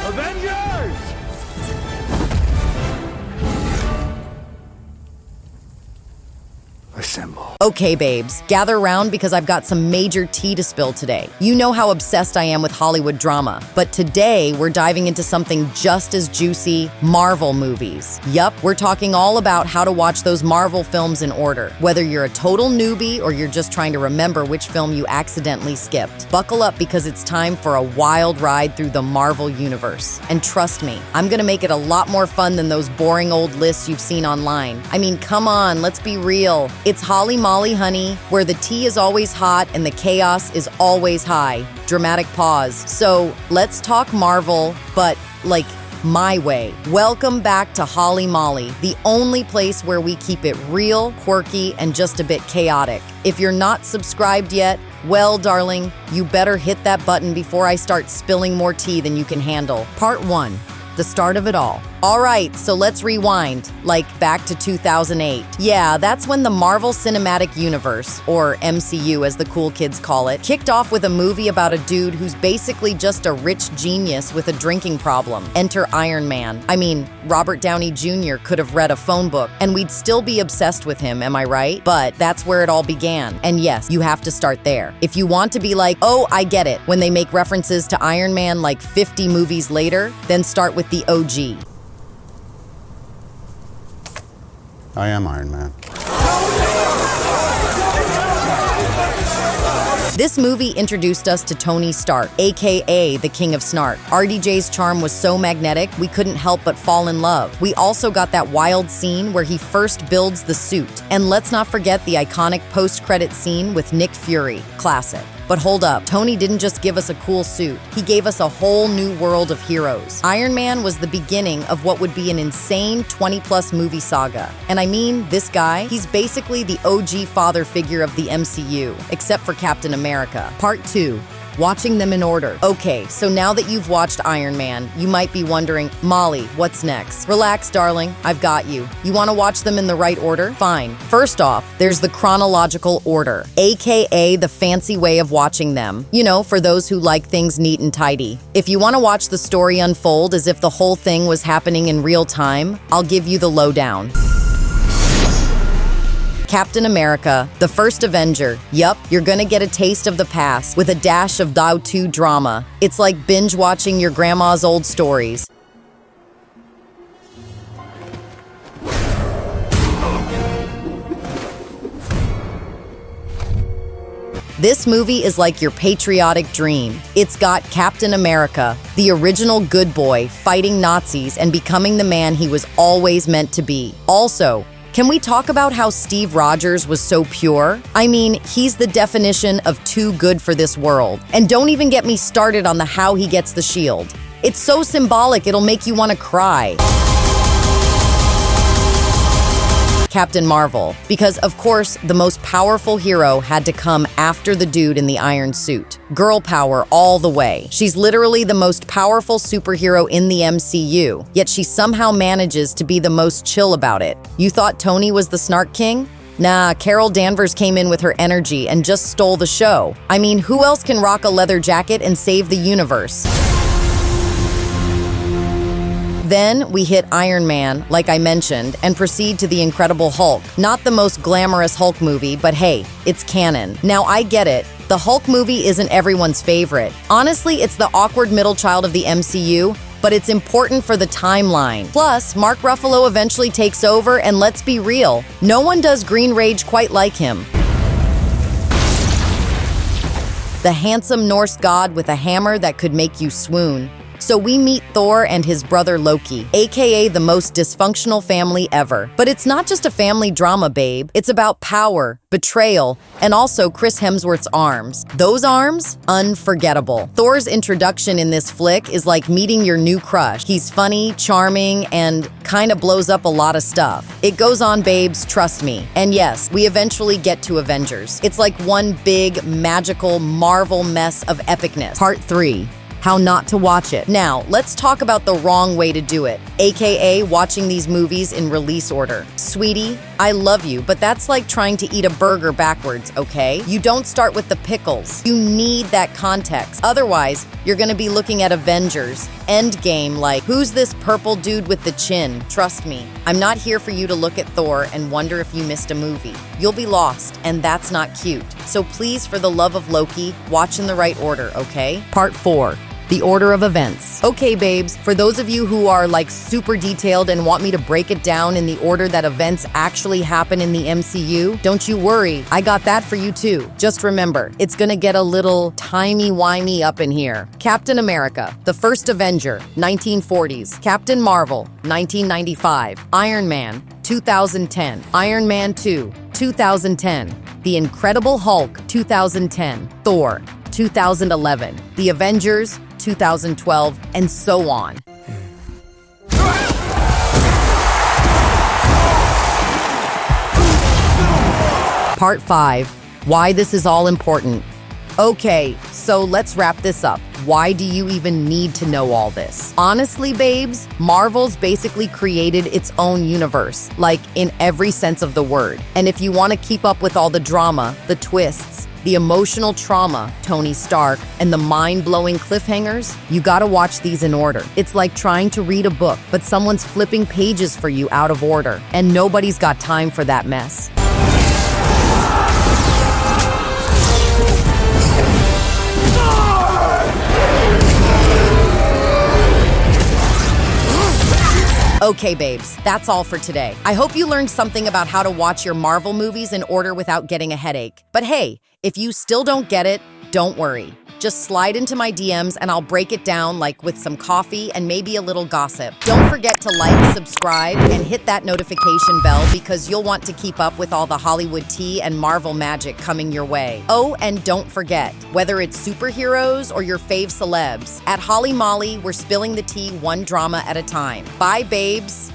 Avengers! Assemble. Okay, babes, gather round because I've got some major tea to spill today. You know how obsessed I am with Hollywood drama, but today we're diving into something just as juicy, Marvel movies. Yup, we're talking all about how to watch those Marvel films in order. Whether you're a total newbie or you're just trying to remember which film you accidentally skipped, buckle up because it's time for a wild ride through the Marvel universe. And trust me, I'm gonna make it a lot more fun than those boring old lists you've seen online. I mean, come on, let's be real. It's Holly Molly, honey, where the tea is always hot and the chaos is always high. Dramatic pause. So let's talk Marvel, but like my way. Welcome back to Holly Molly, the only place where we keep it real, quirky, and just a bit chaotic. If you're not subscribed yet, well, darling, you better hit that button before I start spilling more tea than you can handle. Part 1. The start of it all. All right, so let's rewind, like back to 2008. Yeah, that's when the Marvel Cinematic Universe, or MCU as the cool kids call it, kicked off with a movie about a dude who's basically just a rich genius with a drinking problem. Enter Iron Man. I mean, Robert Downey Jr. could have read a phone book, and we'd still be obsessed with him, am I right? But that's where it all began. And yes, you have to start there. If you want to be like, oh, I get it, when they make references to Iron Man like 50 movies later, then start with the OG. I am Iron Man. This movie introduced us to Tony Stark, aka the King of Snark. RDJ's charm was so magnetic, we couldn't help but fall in love. We also got that wild scene where he first builds the suit. And let's not forget the iconic post-credit scene with Nick Fury. Classic. But hold up, Tony didn't just give us a cool suit. He gave us a whole new world of heroes. Iron Man was the beginning of what would be an insane 20-plus movie saga. And I mean, this guy, he's basically the OG father figure of the MCU, except for Captain America. Part 2. Watching them in order. Okay, so now that you've watched Iron Man, you might be wondering, Molly, what's next? Relax, darling, I've got you. You want to watch them in the right order? Fine. First off, there's the chronological order, aka the fancy way of watching them. You know, for those who like things neat and tidy. If you want to watch the story unfold as if the whole thing was happening in real time, I'll give you the lowdown. Captain America, the first Avenger. Yup, you're gonna get a taste of the past with a dash of Thou 2 drama. It's like binge watching your grandma's old stories. This movie is like your patriotic dream. It's got Captain America, the original good boy, fighting Nazis and becoming the man he was always meant to be. Also, can we talk about how Steve Rogers was so pure? I mean, he's the definition of too good for this world. And don't even get me started on the how he gets the shield. It's so symbolic, it'll make you want to cry. Captain Marvel, because of course the most powerful hero had to come after the dude in the iron suit. Girl power all the way. She's literally the most powerful superhero in the MCU, yet she somehow manages to be the most chill about it. You thought Tony was the Snark King? Nah, Carol Danvers came in with her energy and just stole the show. I mean, who else can rock a leather jacket and save the universe? Then we hit Iron Man, like I mentioned, and proceed to the Incredible Hulk. Not the most glamorous Hulk movie, but hey, it's canon. Now I get it. The Hulk movie isn't everyone's favorite. Honestly, it's the awkward middle child of the MCU, but it's important for the timeline. Plus, Mark Ruffalo eventually takes over, and let's be real, no one does Green Rage quite like him. The handsome Norse god with a hammer that could make you swoon. So we meet Thor and his brother Loki, aka the most dysfunctional family ever. But it's not just a family drama, babe. It's about power, betrayal, and also Chris Hemsworth's arms. Those arms? Unforgettable. Thor's introduction in this flick is like meeting your new crush. He's funny, charming, and kinda blows up a lot of stuff. It goes on, babes, trust me. And yes, we eventually get to Avengers. It's like one big, magical Marvel mess of epicness. Part 3. how not to watch it. Now, let's talk about the wrong way to do it, aka watching these movies in release order. Sweetie, I love you, but that's like trying to eat a burger backwards, okay? You don't start with the pickles. You need that context. Otherwise, you're gonna be looking at Avengers, Endgame like, who's this purple dude with the chin? Trust me, I'm not here for you to look at Thor and wonder if you missed a movie. You'll be lost, and that's not cute. So please, for the love of Loki, watch in the right order, okay? Part 4. The order of events. Okay, babes, for those of you who are like super detailed and want me to break it down in the order that events actually happen in the MCU, don't you worry, I got that for you too. Just remember, it's gonna get a little timey-wimey up in here. Captain America, the first Avenger, 1940s. Captain Marvel, 1995. Iron Man, 2010. Iron Man 2, 2010. The Incredible Hulk, 2010. Thor, 2011. The Avengers, 2012, and so on. Part 5. Why this is all important. Okay, so let's wrap this up. Why do you even need to know all this? Honestly, babes, Marvel's basically created its own universe, like in every sense of the word. And if you want to keep up with all the drama, the twists, the emotional trauma, Tony Stark, and the mind-blowing cliffhangers, you gotta watch these in order. It's like trying to read a book, but someone's flipping pages for you out of order, and nobody's got time for that mess. Okay, babes, that's all for today. I hope you learned something about how to watch your Marvel movies in order without getting a headache. But hey, if you still don't get it, don't worry. Just slide into my DMs and I'll break it down like with some coffee and maybe a little gossip. Don't forget to like, subscribe, and hit that notification bell because you'll want to keep up with all the Hollywood tea and Marvel magic coming your way. Oh, and don't forget, whether it's superheroes or your fave celebs, at Holly Molly, we're spilling the tea one drama at a time. Bye, babes.